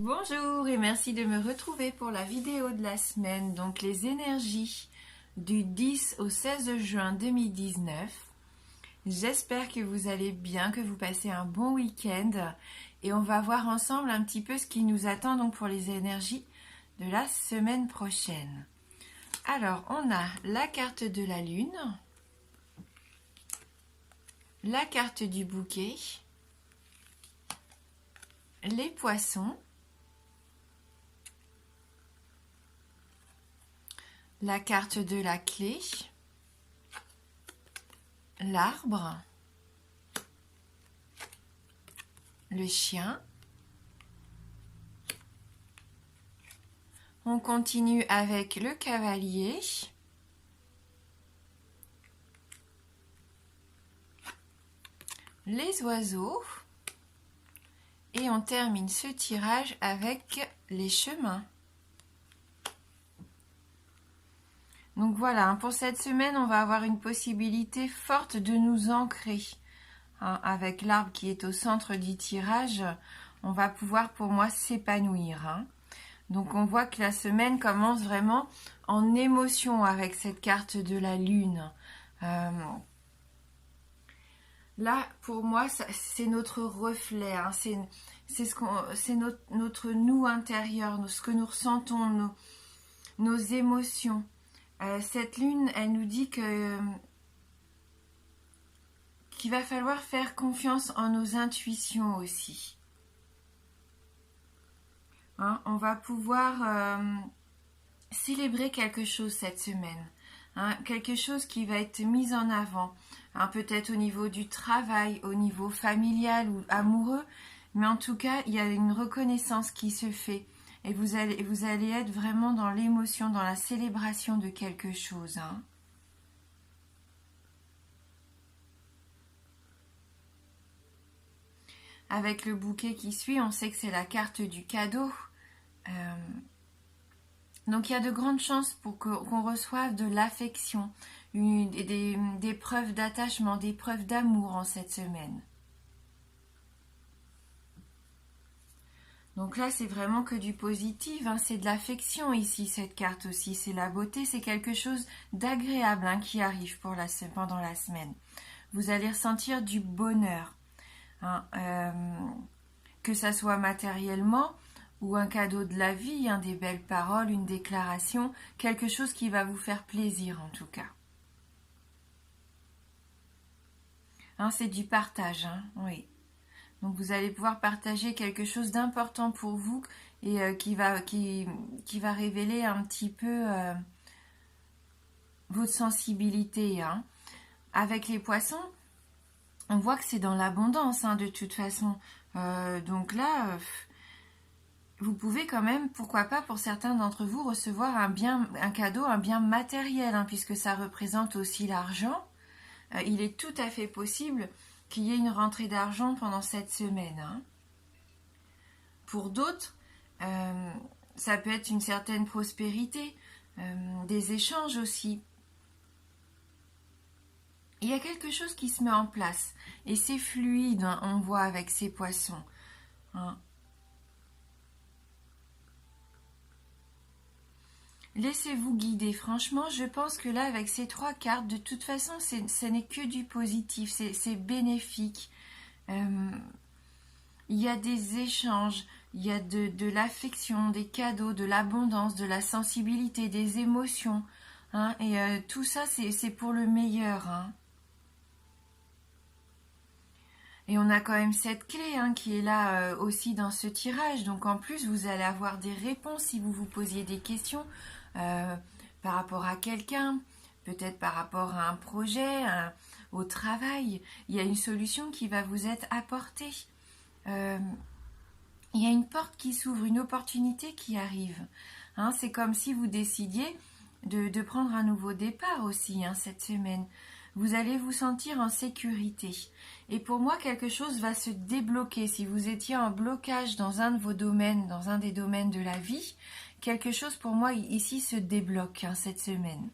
Bonjour et merci de me retrouver pour la vidéo de la semaine, donc les énergies du 10 au 16 juin 2019. J'espère que vous allez bien, que vous passez un bon week-end et on va voir ensemble un petit peu ce qui nous attend donc pour les énergies de la semaine prochaine. Alors, on a la carte de la lune, la carte du bouquet, les poissons, la carte de la clé, l'arbre, le chien. On continue avec le cavalier, les oiseaux et on termine ce tirage avec les chemins. Donc voilà, pour cette semaine, on va avoir une possibilité forte de nous ancrer. Avec l'arbre qui est au centre du tirage, on va pouvoir pour moi s'épanouir. Donc on voit que la semaine commence vraiment en émotion avec cette carte de la lune. Là, pour moi, c'est notre reflet, c'est notre nous intérieur, ce que nous ressentons, nos émotions. Cette lune, elle nous dit qu'il va falloir faire confiance en nos intuitions aussi. On va pouvoir célébrer quelque chose cette semaine. Quelque chose qui va être mis en avant. Peut-être au niveau du travail, au niveau familial ou amoureux. Mais en tout cas, il y a une reconnaissance qui se fait. Et vous allez être vraiment dans l'émotion, dans la célébration de quelque chose. Avec le bouquet qui suit, on sait que c'est la carte du cadeau. Donc il y a de grandes chances pour qu'on reçoive de l'affection, des preuves d'attachement, des preuves d'amour en cette semaine. Donc là, c'est vraiment que du positif, c'est de l'affection ici, cette carte aussi. C'est la beauté, c'est quelque chose d'agréable qui arrive pendant la semaine. Vous allez ressentir du bonheur, que ça soit matériellement ou un cadeau de la vie, des belles paroles, une déclaration, quelque chose qui va vous faire plaisir en tout cas. C'est du partage, oui. Donc vous allez pouvoir partager quelque chose d'important pour vous et qui va révéler un petit peu votre sensibilité. Avec les poissons, on voit que c'est dans l'abondance de toute façon. Donc là, vous pouvez quand même, pourquoi pas pour certains d'entre vous, recevoir un cadeau, un bien matériel, puisque ça représente aussi l'argent. Il est tout à fait possible qu'il y ait une rentrée d'argent pendant cette semaine. Pour d'autres, ça peut être une certaine prospérité, des échanges aussi. Il y a quelque chose qui se met en place et c'est fluide, on voit avec ces poissons. Laissez-vous guider. Franchement, je pense que là, avec ces trois cartes, de toute façon, ce n'est que du positif, c'est bénéfique. Il y a des échanges, il y a de l'affection, des cadeaux, de l'abondance, de la sensibilité, des émotions. Et tout ça, c'est pour le meilleur. Et on a quand même cette clé qui est là aussi dans ce tirage. Donc en plus, vous allez avoir des réponses si vous vous posiez des questions par rapport à quelqu'un, peut-être par rapport à un projet, au travail. Il y a une solution qui va vous être apportée. Il y a une porte qui s'ouvre, une opportunité qui arrive. C'est comme si vous décidiez de prendre un nouveau départ aussi cette semaine. Vous allez vous sentir en sécurité. Et pour moi, quelque chose va se débloquer. Si vous étiez en blocage dans un de vos domaines, dans un des domaines de la vie, quelque chose pour moi ici se débloque cette semaine.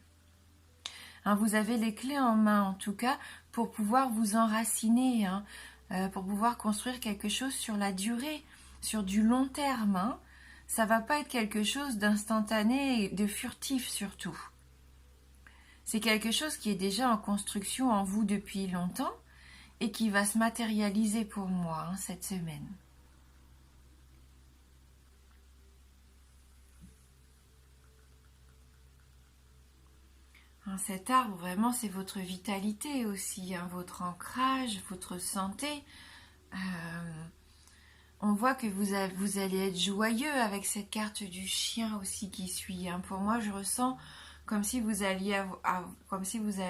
Vous avez les clés en main en tout cas pour pouvoir vous enraciner, pour pouvoir construire quelque chose sur la durée. sur du long terme, hein. Ça va pas être quelque chose d'instantané et de furtif surtout. C'est quelque chose qui est déjà en construction en vous depuis longtemps et qui va se matérialiser pour moi, hein, cette semaine. Hein, cet arbre, vraiment, c'est votre vitalité aussi, hein, votre ancrage, votre santé. On voit que vous allez être joyeux avec cette carte du chien aussi qui suit, hein. Pour moi, je ressens comme si vous alliez comme si vous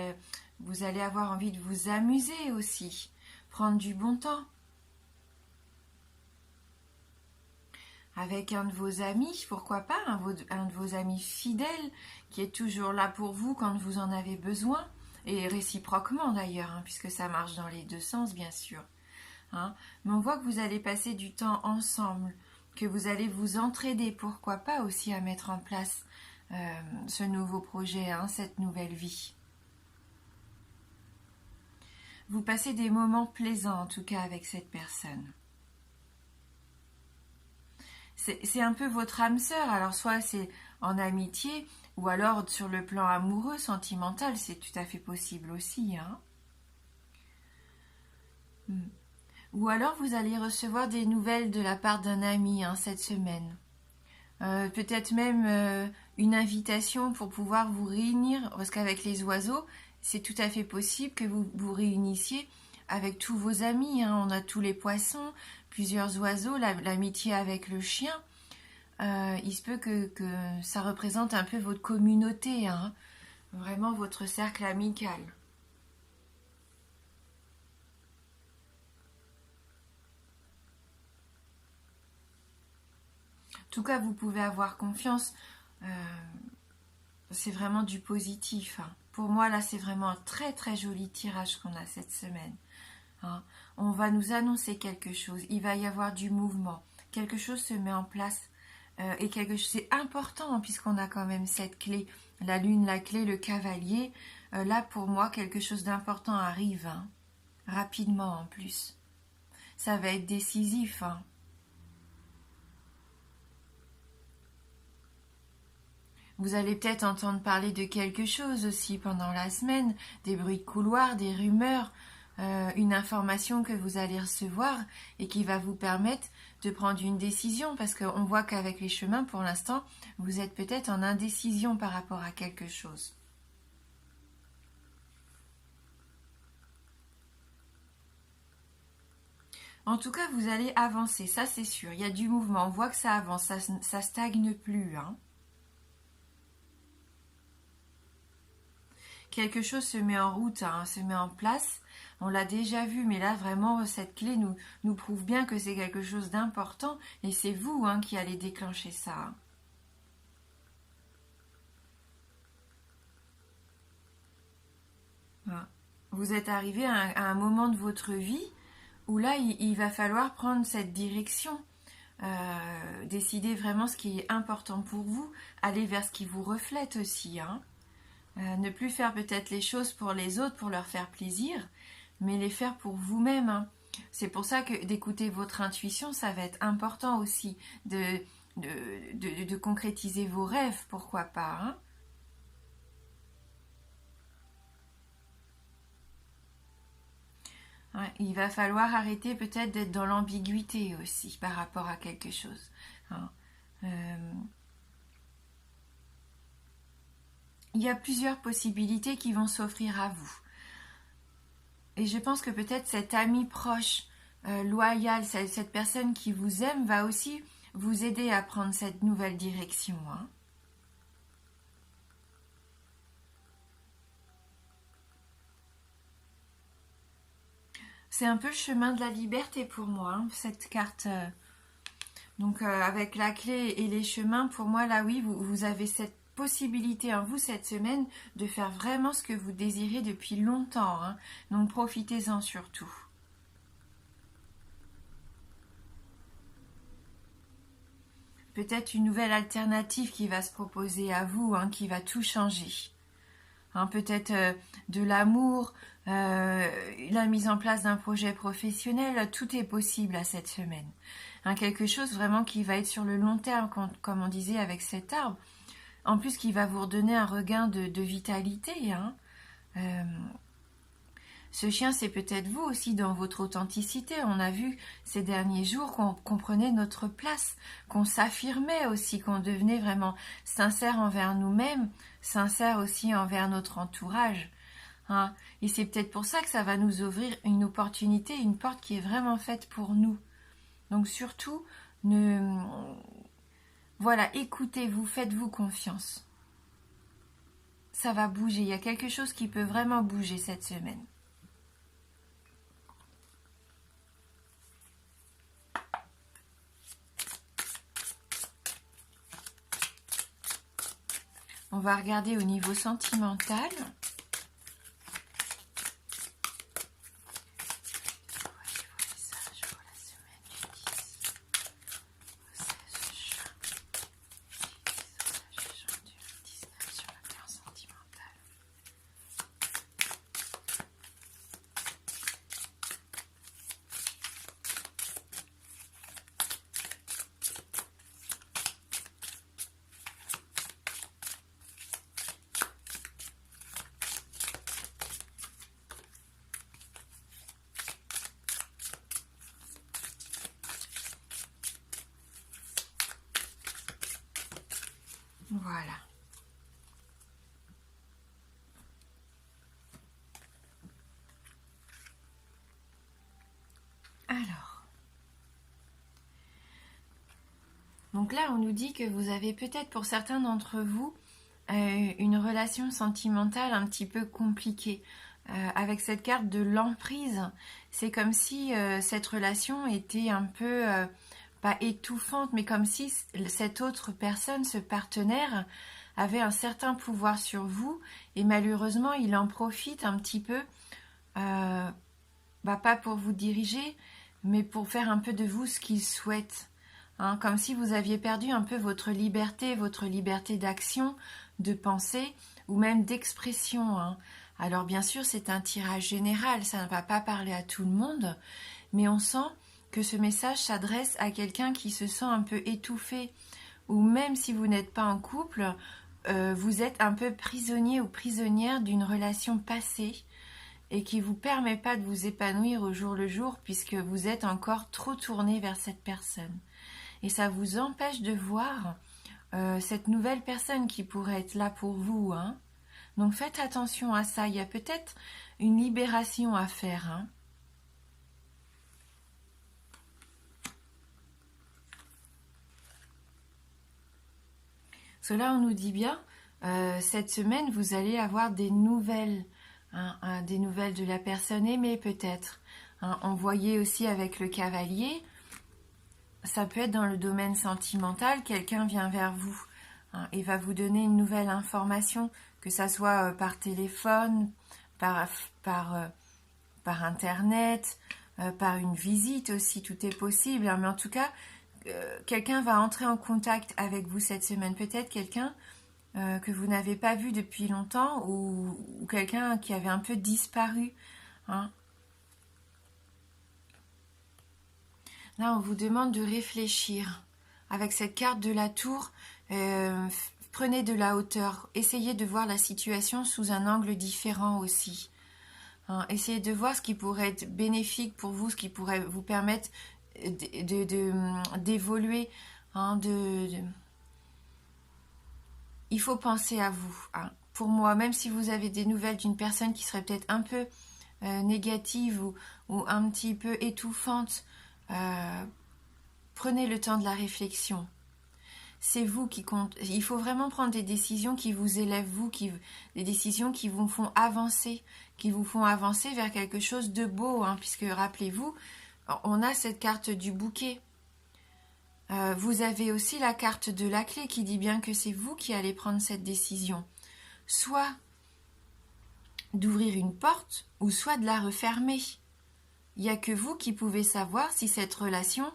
allez avoir envie de vous amuser aussi, prendre du bon temps avec un de vos amis, pourquoi pas, un de vos amis fidèles qui est toujours là pour vous quand vous en avez besoin, et réciproquement d'ailleurs, hein, puisque ça marche dans les deux sens bien sûr. Hein. Mais on voit que vous allez passer du temps ensemble, que vous allez vous entraider, pourquoi pas aussi à mettre en place ce nouveau projet, hein, cette nouvelle vie. Vous passez des moments plaisants en tout cas avec cette personne. C'est un peu votre âme sœur, alors soit c'est en amitié, ou alors sur le plan amoureux, sentimental, c'est tout à fait possible aussi, hein. Ou alors vous allez recevoir des nouvelles de la part d'un ami, hein, cette semaine. Peut-être même une invitation pour pouvoir vous réunir, parce qu'avec les oiseaux, c'est tout à fait possible que vous vous réunissiez avec tous vos amis, hein. On a tous les poissons, plusieurs oiseaux, l'amitié avec le chien. Il se peut que ça représente un peu votre communauté, hein, vraiment votre cercle amical. En tout cas, vous pouvez avoir confiance. C'est vraiment du positif, hein. Pour moi, là, c'est vraiment un très très joli tirage qu'on a cette semaine, hein. On va nous annoncer quelque chose. Il va y avoir du mouvement. Quelque chose se met en place. Et c'est important, hein, puisqu'on a quand même cette clé. La lune, la clé, le cavalier. Là, pour moi, quelque chose d'important arrive, hein. Rapidement en plus. Ça va être décisif, hein. Vous allez peut-être entendre parler de quelque chose aussi pendant la semaine, des bruits de couloir, des rumeurs, une information que vous allez recevoir et qui va vous permettre de prendre une décision, parce qu'on voit qu'avec les chemins, pour l'instant, vous êtes peut-être en indécision par rapport à quelque chose. En tout cas, vous allez avancer, ça c'est sûr. Il y a du mouvement, on voit que ça avance, ça stagne plus, hein. Quelque chose se met en route, hein, se met en place. On l'a déjà vu, mais là vraiment cette clé nous prouve bien que c'est quelque chose d'important et c'est vous, hein, qui allez déclencher ça. Voilà. Vous êtes arrivé à un moment de votre vie où là il va falloir prendre cette direction, décider vraiment ce qui est important pour vous, aller vers ce qui vous reflète aussi, hein. Ne plus faire peut-être les choses pour les autres, pour leur faire plaisir, mais les faire pour vous-même, hein. C'est pour ça que d'écouter votre intuition, ça va être important aussi, de concrétiser vos rêves, pourquoi pas, hein. Ouais, il va falloir arrêter peut-être d'être dans l'ambiguïté aussi par rapport à quelque chose, hein. Euh, il y a plusieurs possibilités qui vont s'offrir à vous. Et je pense que peut-être cet ami proche, loyal, cette personne qui vous aime, va aussi vous aider à prendre cette nouvelle direction, hein. C'est un peu le chemin de la liberté pour moi, hein, cette carte. Donc avec la clé et les chemins, pour moi, là oui, vous avez cette possibilité en vous cette semaine de faire vraiment ce que vous désirez depuis longtemps, hein. Donc profitez-en surtout. Peut-être une nouvelle alternative qui va se proposer à vous, hein, qui va tout changer. hein, peut-être de l'amour, la mise en place d'un projet professionnel, tout est possible à cette semaine. Hein, quelque chose vraiment qui va être sur le long terme, comme on disait avec cet arbre, en plus qui va vous redonner un regain de vitalité. Hein. Ce chien, c'est peut-être vous aussi dans votre authenticité. On a vu ces derniers jours qu'on prenait notre place, qu'on s'affirmait aussi, qu'on devenait vraiment sincère envers nous-mêmes, sincère aussi envers notre entourage. Hein. Et c'est peut-être pour ça que ça va nous ouvrir une opportunité, une porte qui est vraiment faite pour nous. Donc surtout, voilà, écoutez-vous, faites-vous confiance. Ça va bouger, il y a quelque chose qui peut vraiment bouger cette semaine. On va regarder au niveau sentimental. Voilà. Alors. Donc là, on nous dit que vous avez peut-être pour certains d'entre vous une relation sentimentale un petit peu compliquée. Avec cette carte de l'emprise, c'est comme si cette relation était un peu, pas étouffante, mais comme si cette autre personne, ce partenaire, avait un certain pouvoir sur vous et malheureusement, il en profite un petit peu, pas pour vous diriger, mais pour faire un peu de vous ce qu'il souhaite. Hein, comme si vous aviez perdu un peu votre liberté d'action, de pensée ou même d'expression. Hein. Alors bien sûr, c'est un tirage général, ça ne va pas parler à tout le monde, mais on sent que ce message s'adresse à quelqu'un qui se sent un peu étouffé, ou même si vous n'êtes pas en couple, vous êtes un peu prisonnier ou prisonnière d'une relation passée et qui ne vous permet pas de vous épanouir au jour le jour puisque vous êtes encore trop tourné vers cette personne. Et ça vous empêche de voir cette nouvelle personne qui pourrait être là pour vous. Hein. Donc faites attention à ça. Il y a peut-être une libération à faire. Hein. Cela, on nous dit bien, cette semaine, vous allez avoir des nouvelles. Des nouvelles de la personne aimée peut-être. Hein. On voyait aussi avec le cavalier... Ça peut être dans le domaine sentimental, quelqu'un vient vers vous et va vous donner une nouvelle information, que ça soit par téléphone, par internet, par une visite aussi, tout est possible. Mais en tout cas, quelqu'un va entrer en contact avec vous cette semaine. Peut-être quelqu'un que vous n'avez pas vu depuis longtemps ou quelqu'un qui avait un peu disparu. Hein. Là, on vous demande de réfléchir. Avec cette carte de la tour, prenez de la hauteur. Essayez de voir la situation sous un angle différent aussi. Hein, essayez de voir ce qui pourrait être bénéfique pour vous, ce qui pourrait vous permettre d'évoluer. Hein, Il faut penser à vous. Hein. Pour moi, même si vous avez des nouvelles d'une personne qui serait peut-être un peu négative ou un petit peu étouffante, prenez le temps de la réflexion. C'est vous qui compte. Il faut vraiment prendre des décisions qui vous élèvent, des décisions qui vous font avancer, vers quelque chose de beau, hein, puisque rappelez-vous, on a cette carte du bouquet. Vous avez aussi la carte de la clé qui dit bien que c'est vous qui allez prendre cette décision. Soit d'ouvrir une porte, ou soit de la refermer. Il n'y a que vous qui pouvez savoir si cette relation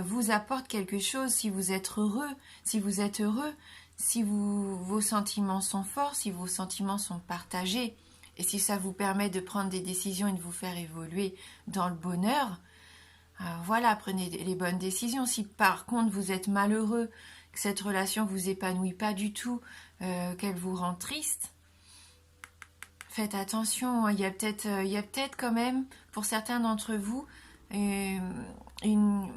vous apporte quelque chose, si vous êtes heureux, si vos sentiments sont forts, si vos sentiments sont partagés, et si ça vous permet de prendre des décisions et de vous faire évoluer dans le bonheur, voilà, prenez les bonnes décisions. Si par contre vous êtes malheureux, que cette relation vous épanouit pas du tout, qu'elle vous rend triste, faites attention. Il y a peut-être quand même, pour certains d'entre vous, une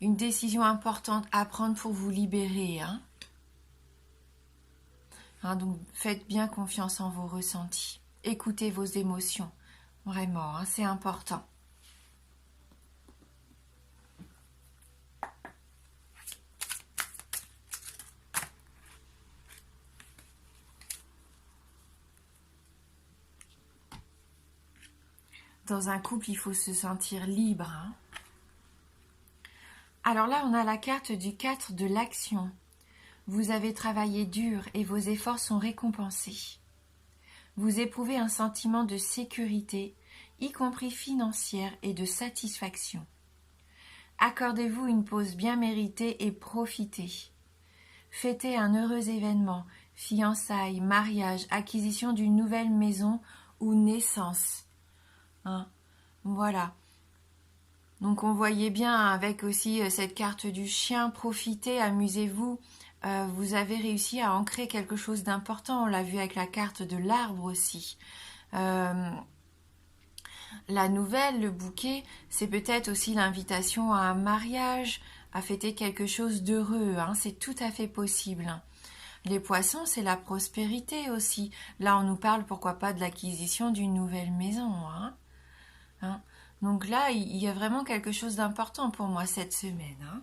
décision importante à prendre pour vous libérer. Donc faites bien confiance en vos ressentis. Écoutez vos émotions. Vraiment, c'est important. Dans un couple, il faut se sentir libre. Alors là, on a la carte du 4 de l'action. Vous avez travaillé dur et vos efforts sont récompensés. Vous éprouvez un sentiment de sécurité, y compris financière, et de satisfaction. Accordez-vous une pause bien méritée et profitez. Fêtez un heureux événement, fiançailles, mariage, acquisition d'une nouvelle maison ou naissance. Voilà. Donc on voyait bien avec aussi cette carte du chien, profitez, amusez-vous. Vous avez réussi à ancrer quelque chose d'important. On l'a vu avec la carte de l'arbre aussi. La nouvelle, le bouquet, c'est peut-être aussi l'invitation à un mariage, à fêter quelque chose d'heureux. C'est tout à fait possible. Les poissons, c'est la prospérité aussi. Là, on nous parle, pourquoi pas, de l'acquisition d'une nouvelle maison. Donc là, il y a vraiment quelque chose d'important pour moi cette semaine.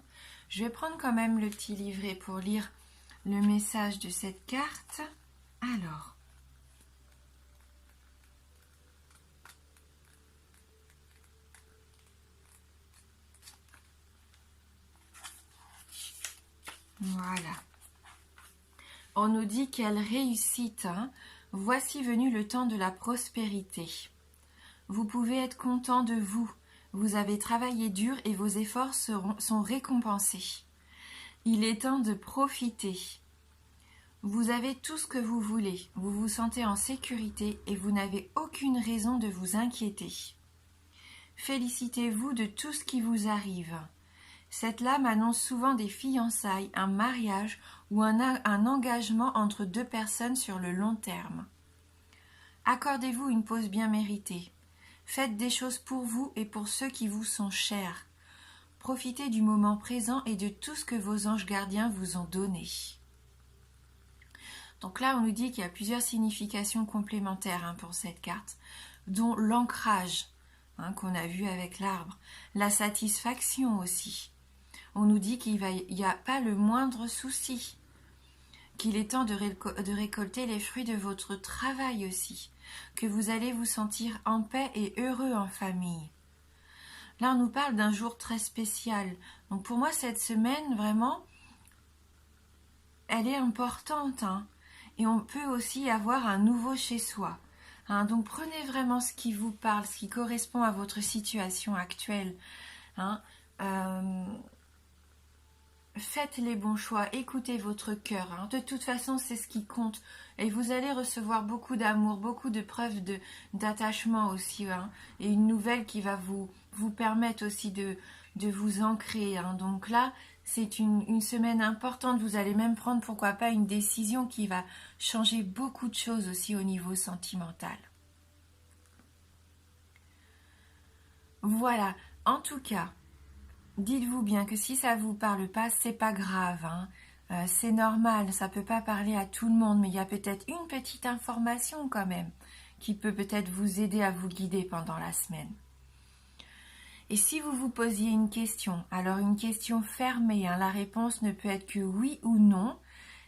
Je vais prendre quand même le petit livret pour lire le message de cette carte. Alors. Voilà. On nous dit quelle réussite. Voici venu le temps de la prospérité. Vous pouvez être content de vous. Vous avez travaillé dur et vos efforts sont récompensés. Il est temps de profiter. Vous avez tout ce que vous voulez. Vous vous sentez en sécurité et vous n'avez aucune raison de vous inquiéter. Félicitez-vous de tout ce qui vous arrive. Cette lame annonce souvent des fiançailles, un mariage ou un engagement entre deux personnes sur le long terme. Accordez-vous une pause bien méritée. Faites des choses pour vous et pour ceux qui vous sont chers. Profitez du moment présent et de tout ce que vos anges gardiens vous ont donné. Donc là, on nous dit qu'il y a plusieurs significations complémentaires pour cette carte, dont l'ancrage qu'on a vu avec l'arbre, la satisfaction aussi. On nous dit qu'il n'y a pas le moindre souci, qu'il est temps de récolter les fruits de votre travail aussi, que vous allez vous sentir en paix et heureux en famille. Là, on nous parle d'un jour très spécial. Donc pour moi, cette semaine, vraiment, elle est importante. Et on peut aussi avoir un nouveau chez soi. Donc prenez vraiment ce qui vous parle, ce qui correspond à votre situation actuelle. Faites les bons choix, écoutez votre cœur. De toute façon, c'est ce qui compte. Et vous allez recevoir beaucoup d'amour, beaucoup de preuves d'attachement aussi. Et une nouvelle qui va vous permettre aussi de vous ancrer. Donc là, c'est une semaine importante. Vous allez même prendre, pourquoi pas, une décision qui va changer beaucoup de choses aussi au niveau sentimental. Voilà. En tout cas, dites-vous bien que si ça vous parle pas, c'est pas grave. C'est normal, ça peut pas parler à tout le monde, mais il y a peut-être une petite information quand même qui peut peut-être vous aider à vous guider pendant la semaine. Et si vous vous posiez une question, alors une question fermée, la réponse ne peut être que oui ou non.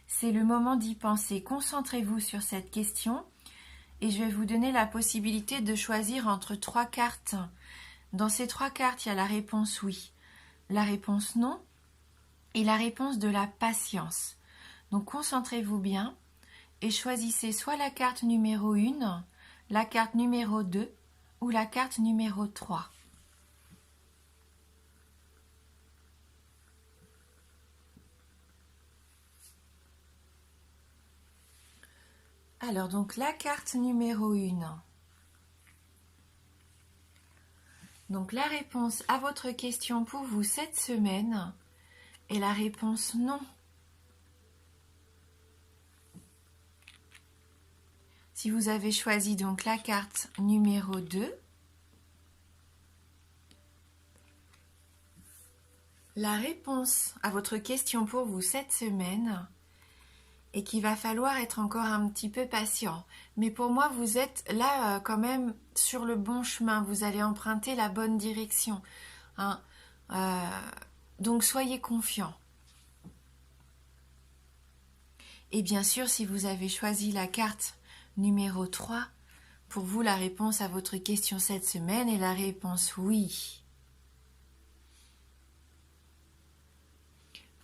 C'est le moment d'y penser. Concentrez-vous sur cette question et je vais vous donner la possibilité de choisir entre 3 cartes. Dans ces 3 cartes, il y a la réponse oui, la réponse non et la réponse de la patience. Donc concentrez-vous bien et choisissez soit la carte numéro 1, la carte numéro 2 ou la carte numéro 3. Alors, donc, la carte numéro 1. Donc, la réponse à votre question pour vous cette semaine est la réponse non. Si vous avez choisi donc la carte numéro 2, la réponse à votre question pour vous cette semaine est qu'il va falloir être encore un petit peu patient. Mais pour moi, vous êtes là quand même sur le bon chemin. Vous allez emprunter la bonne direction. Hein. Donc soyez confiants. Et bien sûr, si vous avez choisi la carte numéro 3, pour vous, la réponse à votre question cette semaine est la réponse oui.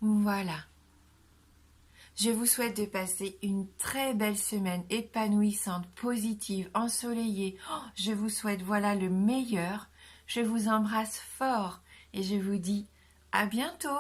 Voilà. Je vous souhaite de passer une très belle semaine épanouissante, positive, ensoleillée. Je vous souhaite voilà le meilleur. Je vous embrasse fort et je vous dis à bientôt.